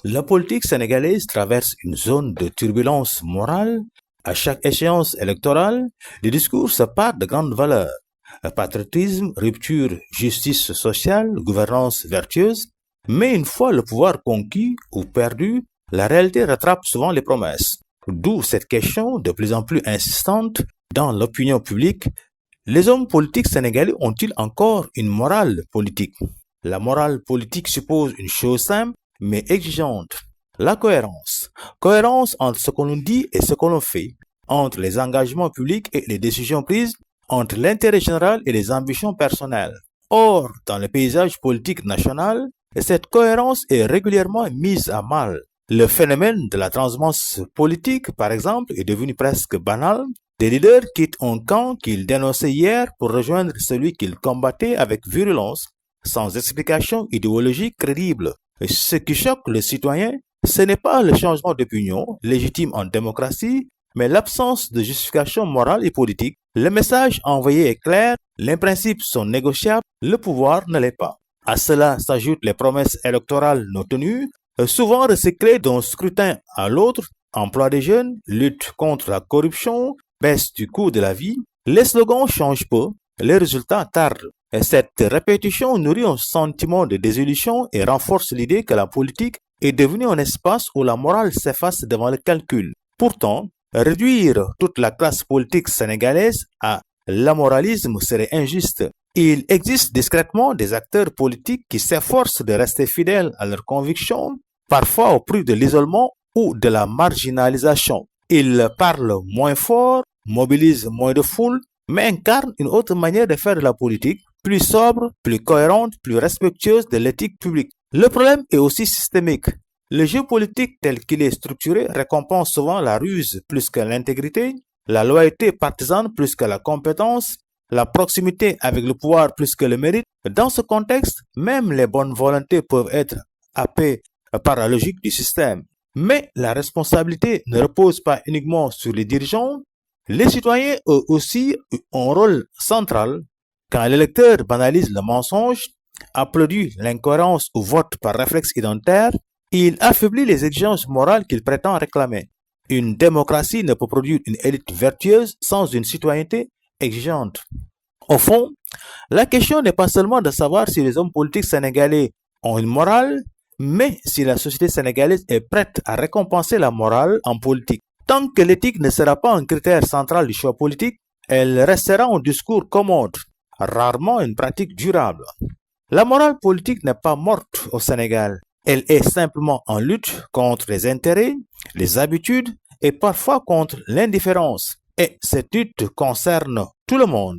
La politique sénégalaise traverse une zone de turbulence morale. À chaque échéance électorale, les discours se partent de grandes valeurs. Patriotisme, rupture, justice sociale, gouvernance vertueuse. Mais une fois le pouvoir conquis ou perdu, la réalité rattrape souvent les promesses. D'où cette question de plus en plus insistante dans l'opinion publique. Les hommes politiques sénégalais ont-ils encore une morale politique? La morale politique suppose une chose simple mais exigeante, la cohérence. Cohérence entre ce que l'on dit et ce que l'on fait, entre les engagements publics et les décisions prises, entre l'intérêt général et les ambitions personnelles. Or, dans le paysage politique national, cette cohérence est régulièrement mise à mal. Le phénomène de la transhumance politique, par exemple, est devenu presque banal. Des leaders quittent un camp qu'ils dénonçaient hier pour rejoindre celui qu'ils combattaient avec virulence, sans explication idéologique crédible. Ce qui choque le citoyen, ce n'est pas le changement d'opinion, légitime en démocratie, mais l'absence de justification morale et politique. Le message envoyé est clair, les principes sont négociables, le pouvoir ne l'est pas. À cela s'ajoutent les promesses électorales non tenues, souvent recyclées d'un scrutin à l'autre, emploi des jeunes, lutte contre la corruption, baisse du coût de la vie. Les slogans changent peu, les résultats tardent. Et cette répétition nourrit un sentiment de désillusion et renforce l'idée que la politique est devenue un espace où la morale s'efface devant le calcul. Pourtant, réduire toute la classe politique sénégalaise à l'amoralisme serait injuste. Il existe discrètement des acteurs politiques qui s'efforcent de rester fidèles à leurs convictions, parfois au prix de l'isolement ou de la marginalisation. Ils parlent moins fort, mobilisent moins de foule, mais incarnent une autre manière de faire de la politique, plus sobre, plus cohérente, plus respectueuse de l'éthique publique. Le problème est aussi systémique. Le jeu politique tel qu'il est structuré récompense souvent la ruse plus que l'intégrité, la loyauté partisane plus que la compétence, la proximité avec le pouvoir plus que le mérite. Dans ce contexte, même les bonnes volontés peuvent être happées par la logique du système. Mais la responsabilité ne repose pas uniquement sur les dirigeants. Les citoyens ont aussi un rôle central. Quand l'électeur banalise le mensonge, applaudit l'incohérence ou vote par réflexe identitaire, il affaiblit les exigences morales qu'il prétend réclamer. Une démocratie ne peut produire une élite vertueuse sans une citoyenneté exigeante. Au fond, la question n'est pas seulement de savoir si les hommes politiques sénégalais ont une morale, mais si la société sénégalaise est prête à récompenser la morale en politique. Tant que l'éthique ne sera pas un critère central du choix politique, elle restera un discours commode, rarement une pratique durable. La morale politique n'est pas morte au Sénégal. Elle est simplement en lutte contre les intérêts, les habitudes et parfois contre l'indifférence. Et cette lutte concerne tout le monde.